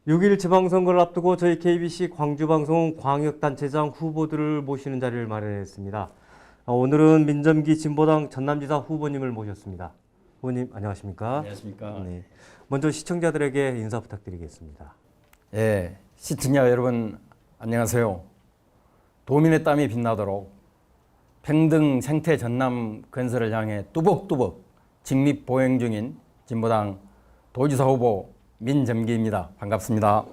6일 지방선거를 앞두고 저희 KBC 광주방송은 광역단체장 후보들을 모시는 자리를 마련했습니다. 오늘은 민점기 진보당 전남지사 후보님을 모셨습니다. 후보님 안녕하십니까? 안녕하십니까? 네. 먼저 시청자들에게 인사 부탁드리겠습니다. 예, 시청자 여러분 안녕하세요. 도민의 땀이 빛나도록 평등 생태 전남 건설을 향해 뚜벅뚜벅 직립 보행 중인 진보당 도지사 후보 민점기입니다. 반갑습니다.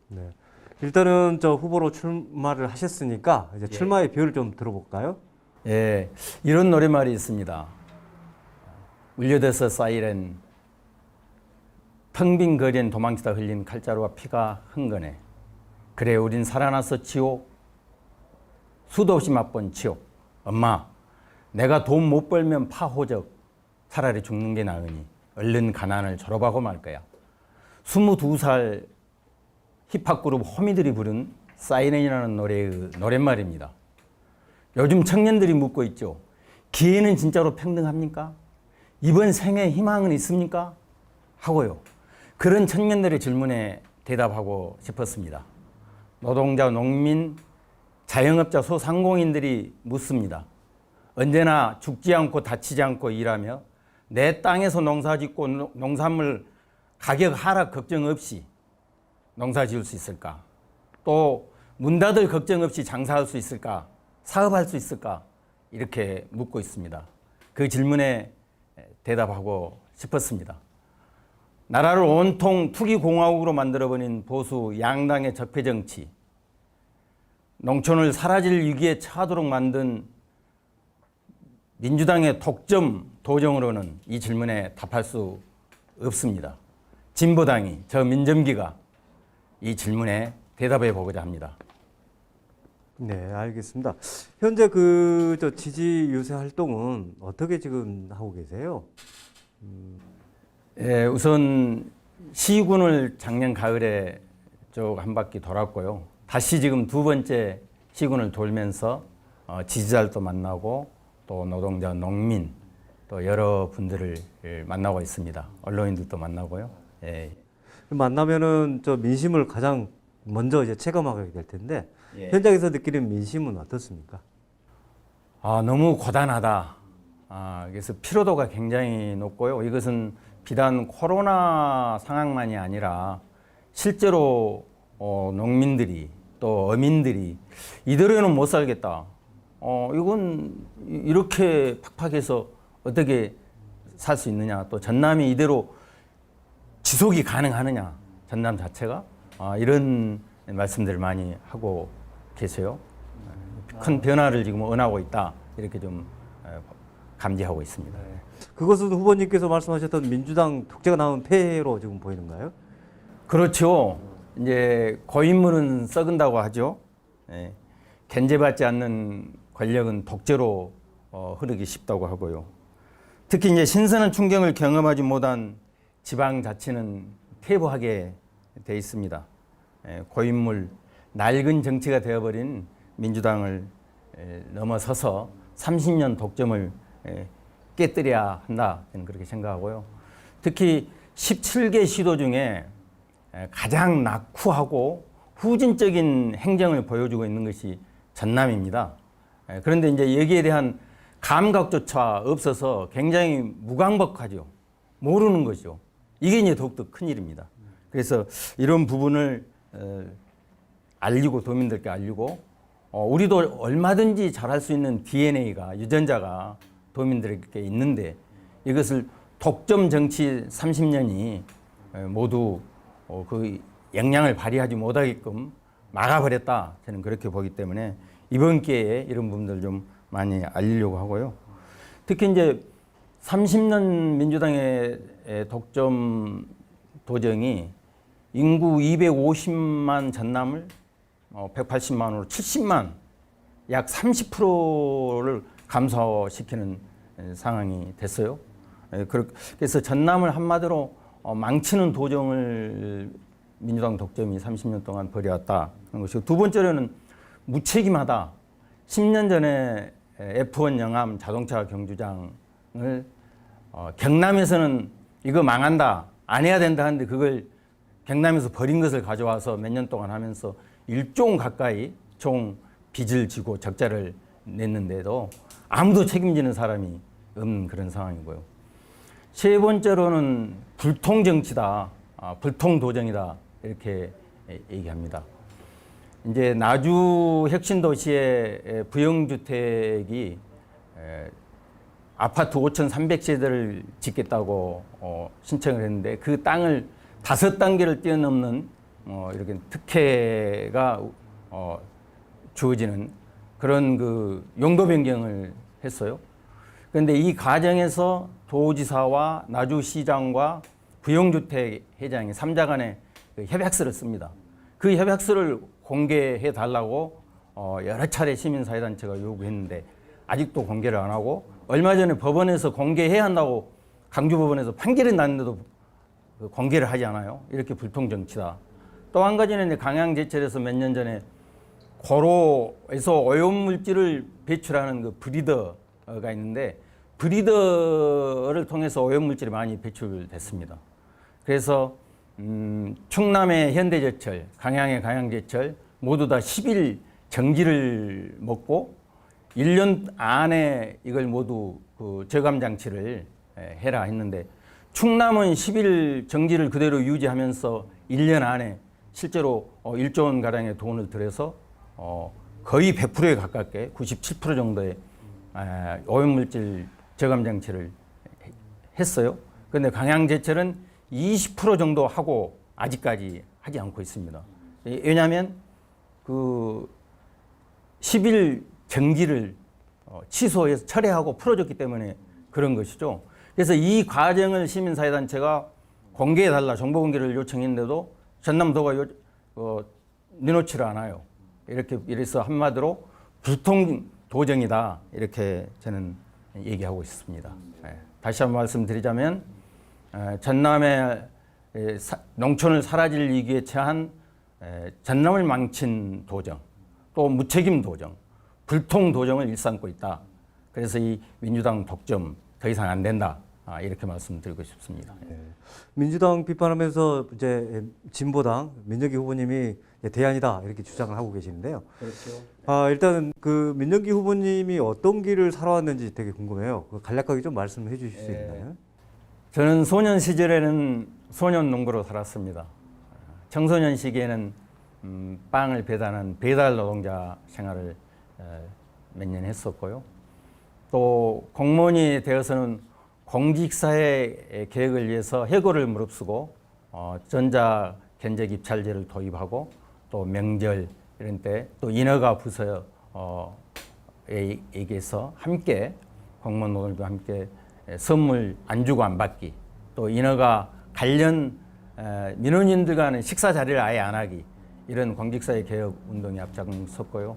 네. 일단은 저 후보로 출마를 하셨으니까 이제 출마의 비율을 좀 들어볼까요? 예, 이런 노래말이 있습니다. 울려대서 사이렌, 텅 빈 거리엔 도망치다 흘린 칼자루와 피가 흥건해. 그래 우린 살아나서 지옥, 수도 없이 맛본 지옥. 엄마, 내가 돈 못 벌면 파호적, 차라리 죽는 게 나으니 얼른 가난을 졸업하고 말 거야. 22살 힙합 그룹 호미들이 부른 사이렌이라는 노래의 노랫말입니다. 요즘 청년들이 묻고 있죠. 기회는 진짜로 평등합니까? 이번 생에 희망은 있습니까? 하고요. 그런 청년들의 질문에 대답하고 싶었습니다. 노동자, 농민, 자영업자, 소상공인들이 묻습니다. 언제나 죽지 않고 다치지 않고 일하며 내 땅에서 농사짓고 농산물 가격 하락 걱정 없이 농사 지을 수 있을까? 또 문 닫을 걱정 없이 장사할 수 있을까? 사업할 수 있을까? 이렇게 묻고 있습니다. 그 질문에 대답하고 싶었습니다. 나라를 온통 투기공화국으로 만들어버린 보수 양당의 적폐정치, 농촌을 사라질 위기에 처하도록 만든 민주당의 독점 도정으로는 이 질문에 답할 수 없습니다. 진보당이, 저 민점기가 이 질문에 대답해 보고자 합니다. 네, 알겠습니다. 현재 그 저 지지 유세 활동은 어떻게 지금 하고 계세요? 예, 우선 시군을 작년 가을에 쭉 한 바퀴 돌았고요. 다시 지금 두 번째 시군을 돌면서 지지자들도 만나고 또 노동자, 농민 또 여러 분들을 만나고 있습니다. 언론인들도 만나고요. 예. 만나면은 저 민심을 가장 먼저 이제 체감하게 될 텐데 현장에서 느끼는 민심은 어떻습니까? 너무 고단하다. 그래서 피로도가 굉장히 높고요. 이것은 비단 코로나 상황만이 아니라 실제로 농민들이 또 어민들이 이대로는 못 살겠다. 이건 이렇게 팍팍해서 어떻게 살 수 있느냐. 또 전남이 이대로 지속이 가능하느냐. 전남 자체가 이런 말씀들을 많이 하고 계세요. 큰 변화를 지금 원하고 있다. 이렇게 좀 감지하고 있습니다. 그것은 후보님께서 말씀하셨던 민주당 독재가 나온 폐해로 지금 보이는가요? 그렇죠. 이제 고인물은 썩은다고 하죠. 예. 견제받지 않는 권력은 독재로 흐르기 쉽다고 하고요. 특히 이제 신선한 충격을 경험하지 못한 지방자치는 퇴보하게 돼 있습니다. 고인물, 낡은 정치가 되어버린 민주당을 넘어서서 30년 독점을 깨뜨려야 한다. 저는 그렇게 생각하고요. 특히 17개 시도 중에 가장 낙후하고 후진적인 행정을 보여주고 있는 것이 전남입니다. 그런데 이제 여기에 대한 감각조차 없어서 굉장히 무감각하죠. 모르는 거죠. 이게 이제 더욱더 큰일입니다. 그래서 이런 부분을 알리고 도민들께 알리고 우리도 얼마든지 잘할 수 있는 DNA가 유전자가 도민들에게 있는데 이것을 독점 정치 30년이 모두 그 역량을 발휘하지 못하게끔 막아버렸다. 저는 그렇게 보기 때문에 이번 기회에 이런 부분들 좀 많이 알리려고 하고요. 특히 이제 30년 민주당의 독점 도정이 인구 250만 전남을 180만으로 70만 약 30%를 감소시키는 상황이 됐어요. 그래서 전남을 한마디로 망치는 도정을 민주당 독점이 30년 동안 벌여왔다는 것이고, 두 번째로는 무책임하다. 10년 전에 F1 영암 자동차 경주장을 경남에서는 이거 망한다, 안 해야 된다 하는데 그걸 경남에서 버린 것을 가져와서 몇 년 동안 하면서 1조 원 가까이 총 빚을 지고 적자를 냈는데도 아무도 책임지는 사람이 없는 그런 상황이고요. 세 번째로는 불통 정치다, 불통 도정이다 이렇게 얘기합니다. 이제 나주 혁신도시의 부영주택이 아파트 5,300세대를 짓겠다고 신청을 했는데 그 땅을 5단계를 뛰어넘는 이렇게 특혜가 주어지는 그런 그 용도 변경을 했어요. 그런데 이 과정에서 도지사와 나주시장과 부영주택 회장이 3자 간에 그 협약서를 씁니다. 그 협약서를 공개해 달라고 여러 차례 시민사회단체가 요구했는데 아직도 공개를 안 하고 얼마 전에 법원에서 공개해야 한다고 강주법원에서 판결이 났는데도 공개를 하지 않아요. 이렇게 불통정치다. 또 한 가지는 이제 강양제철에서 몇 년 전에 고로에서 오염물질을 배출하는 그 브리더가 있는데 브리더를 통해서 오염물질이 많이 배출됐습니다. 그래서 충남의 현대제철, 강양의 강양제철 모두 다 10일 정지를 먹고 1년 안에 이걸 모두 그 저감 장치를 해라 했는데 충남은 10일 정지를 그대로 유지하면서 1년 안에 실제로 1조 원 가량의 돈을 들여서 거의 100%에 가깝게 97% 정도의 오염물질 저감 장치를 했어요. 그런데 강양제철은 20% 정도 하고 아직까지 하지 않고 있습니다. 왜냐하면 그 10일 정지를 취소해서 철회하고 풀어줬기 때문에 그런 것이죠. 그래서 이 과정을 시민사회단체가 공개해달라 정보 공개를 요청했는데도 전남도가 내놓지를 않아요. 이래서 한마디로 불통 도정이다 이렇게 저는 얘기하고 있습니다. 다시 한번 말씀드리자면 전남의 농촌을 사라질 위기에 처한 전남을 망친 도정, 또 무책임 도정, 불통 도정을 일삼고 있다. 그래서 이 민주당 독점 더 이상 안 된다. 이렇게 말씀드리고 싶습니다. 민주당 비판하면서 이제 진보당 민정기 후보님이 대안이다 이렇게 주장을 하고 계시는데요. 그렇죠. 일단은 그 민정기 후보님이 어떤 길을 살아왔는지 되게 궁금해요. 간략하게 좀 말씀해 주실 수 있나요? 저는 소년 시절에는 소년 농부로 살았습니다. 청소년 시기에는 빵을 배달하는 배달 노동자 생활을 몇 년 했었고요. 또 공무원이 되어서는 공직사회 계획을 위해서 해고를 무릅쓰고 전자 견적 입찰제를 도입하고 또 명절 이런 때 또 인허가 부서에게서 함께 공무원 노동자도 함께 선물 안 주고 안 받기 또 인허가 관련 민원인들과는 식사 자리를 아예 안 하기 이런 공직사회 개혁 운동에 앞장섰고요.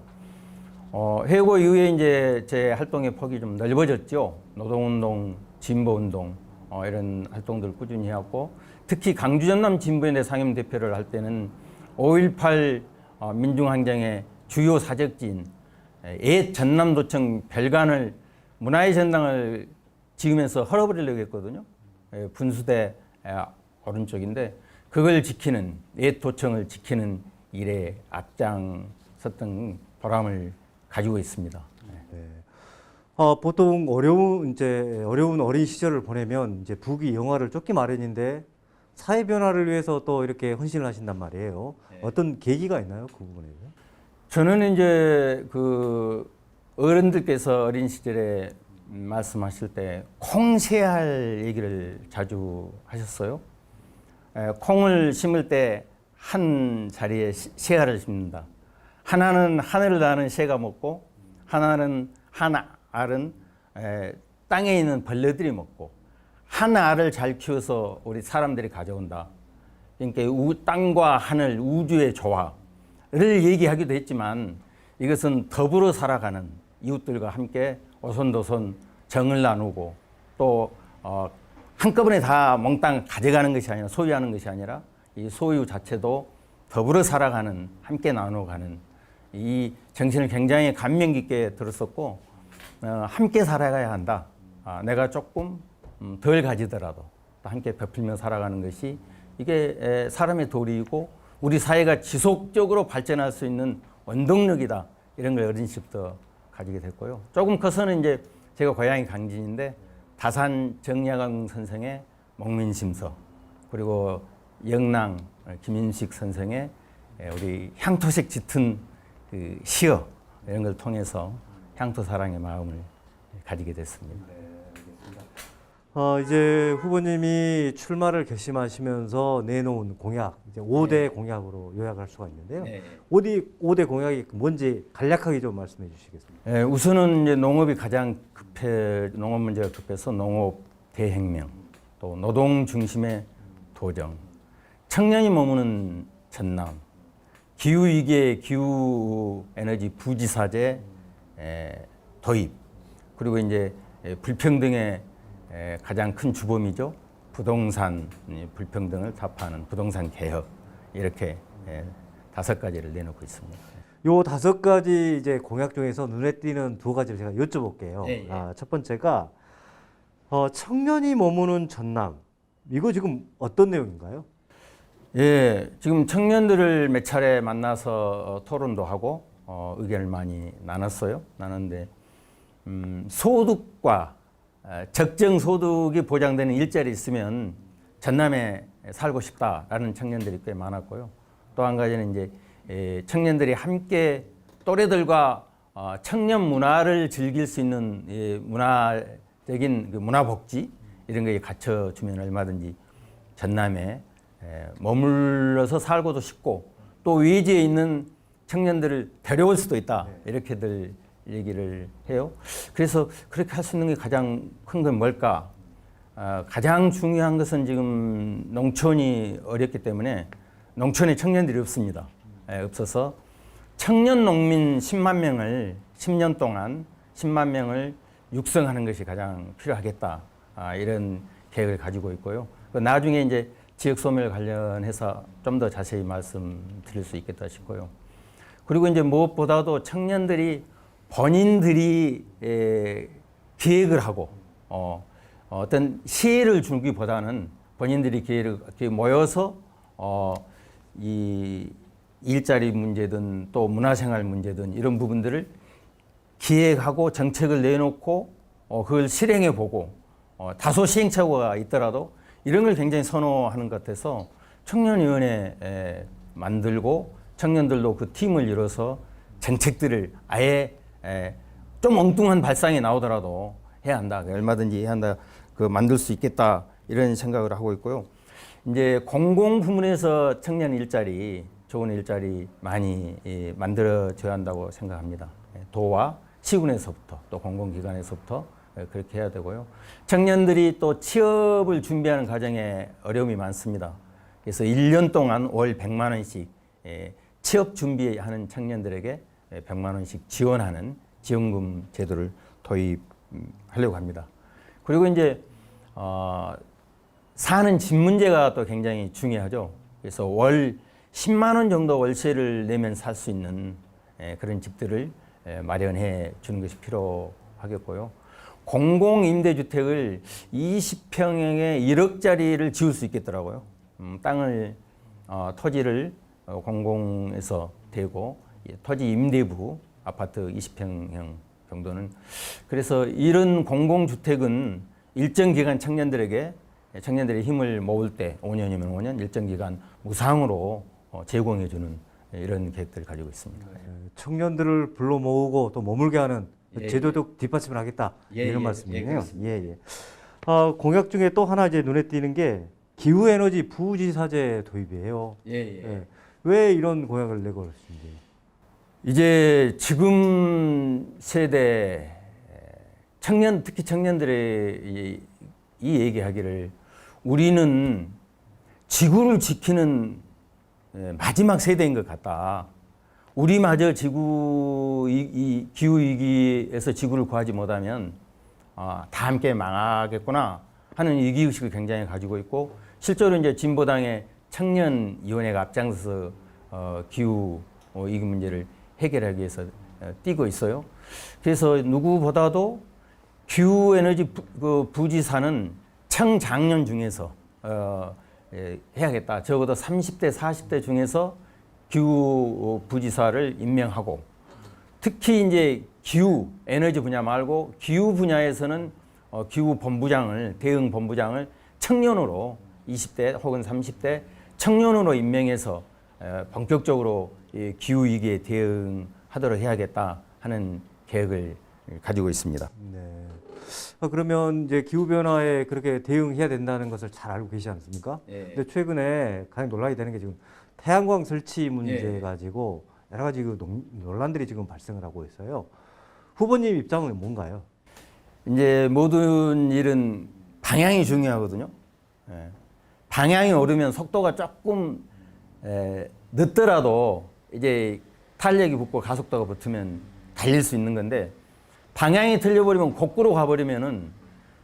해고 이후에 이제 제 활동의 폭이 좀 넓어졌죠. 노동운동, 진보운동 이런 활동들을 꾸준히 해왔고 특히 강주 전남 진보연대 상임대표를 할 때는 5.18 민중항쟁의 주요 사적지인 옛 전남도청 별관을 문화의 전당을 지으면서 헐어버리려고 했거든요. 분수대 오른쪽인데 그걸 지키는 옛 도청을 지키는 일에 앞장섰던 보람을 가지고 있습니다. 네. 보통 어려운 어린 시절을 보내면 이제 부귀 영화를 쫓기 마련인데 사회 변화를 위해서 또 이렇게 헌신을 하신단 말이에요. 네. 어떤 계기가 있나요, 그 부분에서? 저는 이제 그 어른들께서 어린 시절에 말씀하실 때 콩새알 얘기를 자주 하셨어요. 콩을 심을 때 한 자리에 새알을 심는다. 하나는 하늘을 나는 새가 먹고 하나는 한 알은 땅에 있는 벌레들이 먹고 한 알을 잘 키워서 우리 사람들이 가져온다. 그러니까 땅과 하늘, 우주의 조화를 얘기하기도 했지만 이것은 더불어 살아가는 이웃들과 함께 오손도손 정을 나누고 또 한꺼번에 다 몽땅 가져가는 것이 아니라 소유하는 것이 아니라 이 소유 자체도 더불어 살아가는 함께 나눠가는 이 정신을 굉장히 감명 깊게 들었었고 함께 살아가야 한다. 내가 조금 덜 가지더라도 또 함께 베풀며 살아가는 것이 이게 사람의 도리이고 우리 사회가 지속적으로 발전할 수 있는 원동력이다. 이런 걸 어린 시부터 가지게 됐고요. 조금 커서는 이제 제가 고향이 강진인데 다산 정약용 선생의 목민심서, 그리고 영랑 김인식 선생의 우리 향토색 짙은 그 시어, 이런 걸 통해서 향토 사랑의 마음을 가지게 됐습니다. 이제 후보님이 출마를 결심하시면서 내놓은 공약, 이제 5대 공약으로 요약할 수가 있는데요. 네. 5대 공약이 뭔지 간략하게 좀 말씀해 주시겠습니까? 우선은 이제 농업이 가장 농업 문제가 급해서 농업 대혁명, 또 노동 중심의 도정, 청년이 머무는 전남, 기후 위기의 기후 에너지 부지사제 도입, 그리고 이제 불평등의 가장 큰 주범이죠. 부동산 불평등을 타파하는 부동산 개혁, 이렇게 5가지를 내놓고 있습니다. 요 5가지 이제 공약 중에서 눈에 띄는 2가지를 제가 여쭤볼게요. 예, 예. 첫 번째가 청년이 머무는 전남. 이거 지금 어떤 내용인가요? 예, 지금 청년들을 몇 차례 만나서 토론도 하고 의견을 많이 나눴는데 소득과 적정 소득이 보장되는 일자리 있으면 전남에 살고 싶다라는 청년들이 꽤 많았고요. 또 한 가지는 이제 청년들이 함께 또래들과 청년 문화를 즐길 수 있는 문화적인 그 문화복지 이런 거에 갖춰주면 얼마든지 전남에 머물러서 살고도 싶고 또 외지에 있는 청년들을 데려올 수도 있다. 이렇게들 얘기를 해요. 그래서 그렇게 할 수 있는 게 가장 큰 건 뭘까? 가장 중요한 것은 지금 농촌이 어렵기 때문에 농촌에 청년들이 없습니다. 없어서 청년 농민 10만 명을 10년 동안 10만 명을 육성하는 것이 가장 필요하겠다. 이런 계획을 가지고 있고요. 나중에 이제 지역 소멸 관련해서 좀 더 자세히 말씀드릴 수 있겠다 싶고요. 그리고 이제 무엇보다도 청년들이 본인들이 기획을 하고 어떤 시혜를 주기보다는 본인들이 기회를 모여서 이 일자리 문제든 또 문화생활 문제든 이런 부분들을 기획하고 정책을 내놓고 그걸 실행해 보고 다소 시행착오가 있더라도 이런 걸 굉장히 선호하는 것 같아서 청년위원회 만들고 청년들도 그 팀을 이뤄서 정책들을 아예 좀 엉뚱한 발상이 나오더라도 해야 한다. 얼마든지 해야 한다. 만들 수 있겠다. 이런 생각을 하고 있고요. 이제 공공부문에서 청년 일자리, 좋은 일자리 많이 만들어져야 한다고 생각합니다. 도와 시군에서부터 또 공공기관에서부터 그렇게 해야 되고요. 청년들이 또 취업을 준비하는 과정에 어려움이 많습니다. 그래서 1년 동안 월 100만 원씩 취업 준비하는 청년들에게 100만 원씩 지원하는 지원금 제도를 도입하려고 합니다. 그리고 이제 사는 집 문제가 또 굉장히 중요하죠. 그래서 월 10만 원 정도 월세를 내면 살 수 있는 그런 집들을 마련해 주는 것이 필요하겠고요. 공공임대주택을 20평형의 1억짜리를 지을 수 있겠더라고요. 땅을 토지를 공공에서 대고 토지 임대부 아파트 20평형 정도는 그래서 이런 공공주택은 일정 기간 청년들의 힘을 모을 때 5년이면 5년 일정 기간 무상으로 제공해 주는 이런 계획들을 가지고 있습니다. 청년들을 불러 모으고 또 머물게 하는 예, 제도적 뒷받침을 하겠다. 이런 말씀이네요. 예. 공약 중에 또 하나 이제 눈에 띄는 게 기후에너지 부지사제 도입이에요. 왜 이런 공약을 내고 그러신지. 이제 지금 세대 특히 청년들의 이 얘기하기를 우리는 지구를 지키는 마지막 세대인 것 같다. 우리마저 이 기후 위기에서 지구를 구하지 못하면 다 함께 망하겠구나 하는 위기 의식을 굉장히 가지고 있고 실제로 이제 진보당의 청년위원회가 앞장서서 기후 위기 문제를 해결하기 위해서 뛰고 있어요. 그래서 누구보다도 기후 에너지 부지사는 청장년 중에서 해야겠다. 적어도 30대, 40대 중에서 기후 부지사를 임명하고, 특히 이제 기후, 에너지 분야 말고 기후 분야에서는 기후 본부장을, 대응 본부장을 청년으로 20대 혹은 30대 청년으로 임명해서 본격적으로 기후 위기에 대응하도록 해야겠다 하는 계획을 가지고 있습니다. 네. 그러면 이제 기후 변화에 그렇게 대응해야 된다는 것을 잘 알고 계시지 않습니까? 예. 근데 최근에 가장 논란이 되는 게 지금 태양광 설치 문제 예. 가지고 여러 가지 그 논란들이 지금 발생을 하고 있어요. 후보님 입장은 뭔가요? 이제 모든 일은 방향이 중요하거든요. 예. 방향이 오르면 속도가 조금 늦더라도 이제 탄력이 붙고 가속도가 붙으면 달릴 수 있는 건데, 방향이 틀려버리면 거꾸로 가버리면은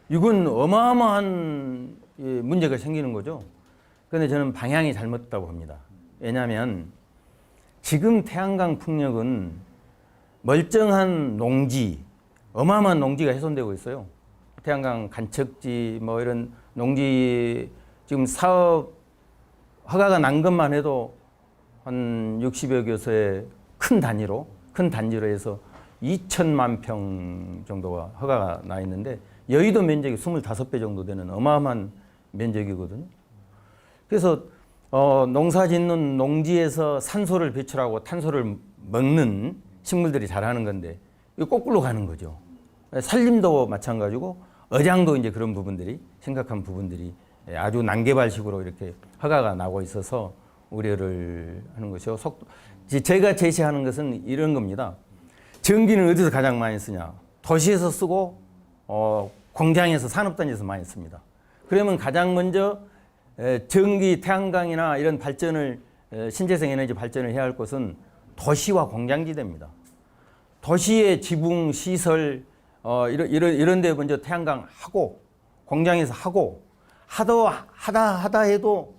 이건 어마어마한 문제가 생기는 거죠. 그런데 저는 방향이 잘못됐다고 봅니다. 왜냐하면 지금 태양광 풍력은 멀쩡한 농지, 어마어마한 농지가 훼손되고 있어요. 태양광 간척지 뭐 이런 농지 지금 사업 허가가 난 것만 해도 한 60여 교소의 큰 단지로 해서 2천만 평 정도가 허가가 나 있는데, 여의도 면적이 25배 정도 되는 어마어마한 면적이거든요. 그래서 농사 짓는 농지에서 산소를 배출하고 탄소를 먹는 식물들이 자라는 건데, 이거 거꾸로 가는 거죠. 산림도 마찬가지고 어장도 이제 그런 부분들이, 심각한 부분들이 아주 난개발식으로 이렇게 허가가 나고 있어서 우려를 하는 것이요. 제가 제시하는 것은 이런 겁니다. 전기는 어디서 가장 많이 쓰냐? 도시에서 쓰고 공장에서, 산업단지에서 많이 씁니다. 그러면 가장 먼저 전기, 태양광이나 이런 발전을, 신재생 에너지 발전을 해야 할 곳은 도시와 공장지대입니다. 도시의 지붕, 시설 이런 데 먼저 태양광 하고, 공장에서 하고, 하다 해도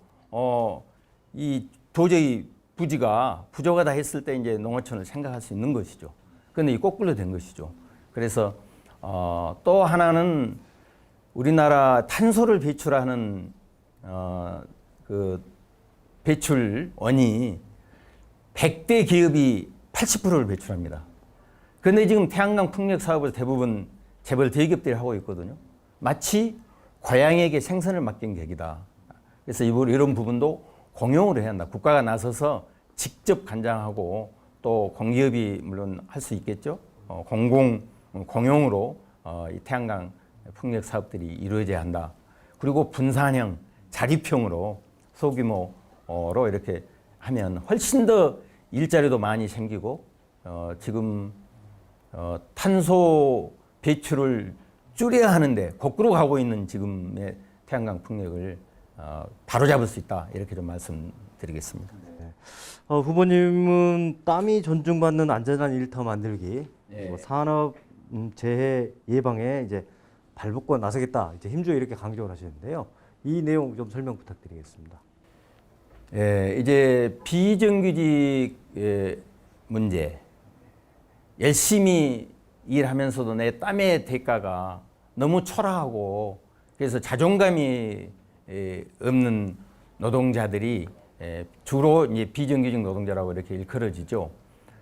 이 도저히 부지가 부족하다 했을 때 이제 농어촌을 생각할 수 있는 것이죠. 그런데 이 거꾸로 된 것이죠. 그래서 또 하나는 우리나라 탄소를 배출하는 그 배출원이 100대 기업이 80%를 배출합니다. 그런데 지금 태양광 풍력 사업을 대부분 재벌 대기업들이 하고 있거든요. 마치 고양이에게 생선을 맡긴 격이다. 그래서 이런 부분도 공용으로 해야 한다. 국가가 나서서 직접 관장하고, 또 공기업이 물론 할 수 있겠죠. 공용으로 이 태양광 풍력 사업들이 이루어져야 한다. 그리고 분산형, 자립형으로 소규모로 이렇게 하면 훨씬 더 일자리도 많이 생기고, 지금 탄소 배출을 줄여야 하는데 거꾸로 가고 있는 지금의 태양광 풍력을 바로잡을 수 있다. 이렇게 좀 말씀드리겠습니다. 네. 후보님은 땀이 존중받는 안전한 일터 만들기, 그리고 산업 재해 예방에 이제 발벗고 나서겠다, 이제 힘주어 이렇게 강조를 하시는데요. 이 내용 좀 설명 부탁드리겠습니다. 이제 비정규직 문제, 열심히 일하면서도 내 땀의 대가가 너무 초라하고, 그래서 자존감이 없는 노동자들이 주로 이제 비정규직 노동자라고 이렇게 일컬어지죠.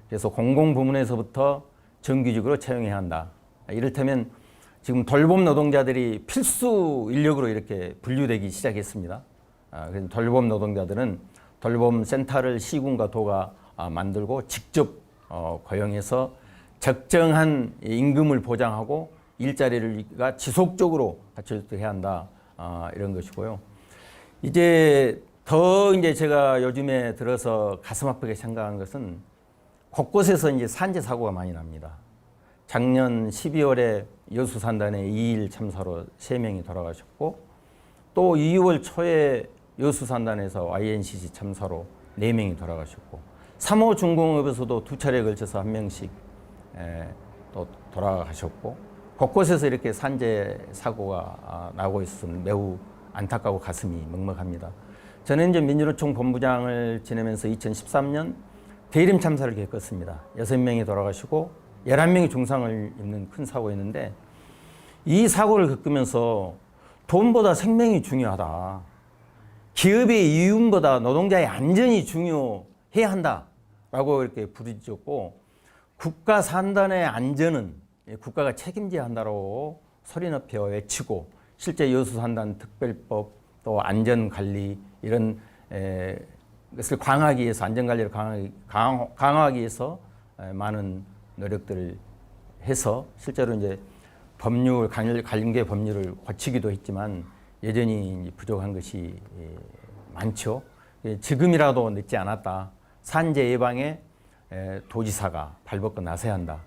그래서 공공부문에서부터 정규직으로 채용해야 한다. 이를테면 지금 돌봄 노동자들이 필수 인력으로 이렇게 분류되기 시작했습니다. 그래서 돌봄 노동자들은 돌봄 센터를 시군과 도가 만들고 직접 고용해서 적정한 임금을 보장하고 일자리가 지속적으로 갖춰지도록 해야 한다. 이런 것이고요. 이제 제가 요즘에 들어서 가슴 아프게 생각한 것은 곳곳에서 이제 산재 사고가 많이 납니다. 작년 12월에 여수산단에 2일 참사로 3명이 돌아가셨고, 또 2월 초에 여수산단에서 YNCC 참사로 4명이 돌아가셨고, 3호 중공업에서도 2차례에 걸쳐서 1명씩 또 돌아가셨고, 곳곳에서 이렇게 산재 사고가 나고 있어서 매우 안타까워 가슴이 먹먹합니다. 저는 이제 민주노총 본부장을 지내면서 2013년 대림 참사를 겪었습니다. 6명이 돌아가시고 11명이 중상을 입는 큰 사고였는데, 이 사고를 겪으면서 돈보다 생명이 중요하다. 기업의 이윤보다 노동자의 안전이 중요해야 한다라고 이렇게 부르짖었고, 국가 산단의 안전은 국가가 책임져야 한다고 소리 높여 외치고, 실제 여수산단 특별법 또 안전관리 이런 것을 강화하기 위해서, 안전관리를 강화하기 위해서 많은 노력들을 해서 실제로 이제 법률, 관계 법률을 고치기도 했지만 여전히 부족한 것이 많죠. 지금이라도 늦지 않았다. 산재 예방에 도지사가 발벗고 나서야 한다.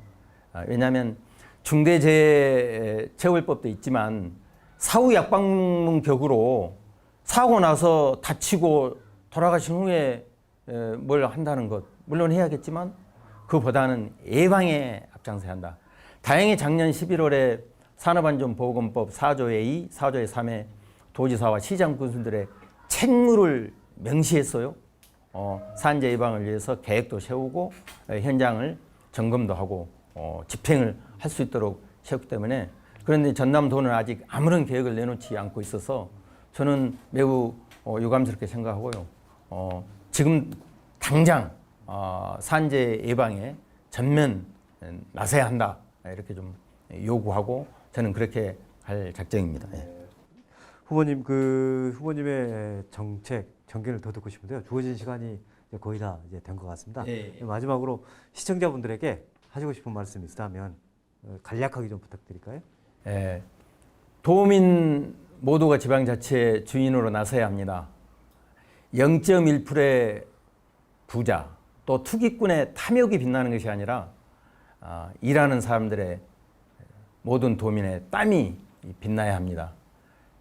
왜냐하면 중대재해처벌법도 있지만 사후 약방문 격으로 사고 나서 다치고 돌아가신 후에 뭘 한다는 것 물론 해야겠지만 그보다는 예방에 앞장서야 한다. 다행히 작년 11월에 산업안전보건법 4조의 2, 4조의 3에 도지사와 시장 군수들의 책무를 명시했어요. 산재 예방을 위해서 계획도 세우고 현장을 점검도 하고 집행을 할 수 있도록 세웠기 때문에, 그런데 전남도는 아직 아무런 계획을 내놓지 않고 있어서 저는 매우 유감스럽게 생각하고요. 지금 당장 산재 예방에 전면 나서야 한다, 이렇게 좀 요구하고 저는 그렇게 할 작정입니다. 후보님, 후보님의 정책 정견을 더 듣고 싶은데요. 주어진 시간이 이제 거의 다 이제 된 것 같습니다. 마지막으로 시청자분들에게 하시고 싶은 말씀 있다면 간략하게 좀 부탁드릴까요? 도민 모두가 지방자치의 주인으로 나서야 합니다. 0.1%의 부자 또 투기꾼의 탐욕이 빛나는 것이 아니라 일하는 사람들의 모든 도민의 땀이 빛나야 합니다.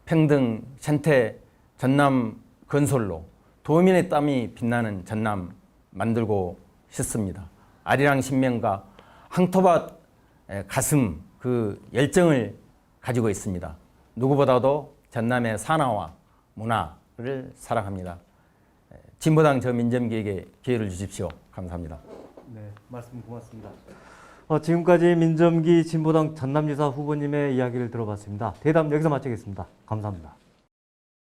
평등, 생태, 전남 건설로 도민의 땀이 빛나는 전남 만들고 싶습니다. 아리랑 신명과 황토밭 가슴, 그 열정을 가지고 있습니다. 누구보다도 전남의 산화와 문화를 사랑합니다. 진보당 저 민점기에게 기회를 주십시오. 감사합니다. 네, 말씀 고맙습니다. 지금까지 민점기 진보당 전남지사 후보님의 이야기를 들어봤습니다. 대담 여기서 마치겠습니다. 감사합니다.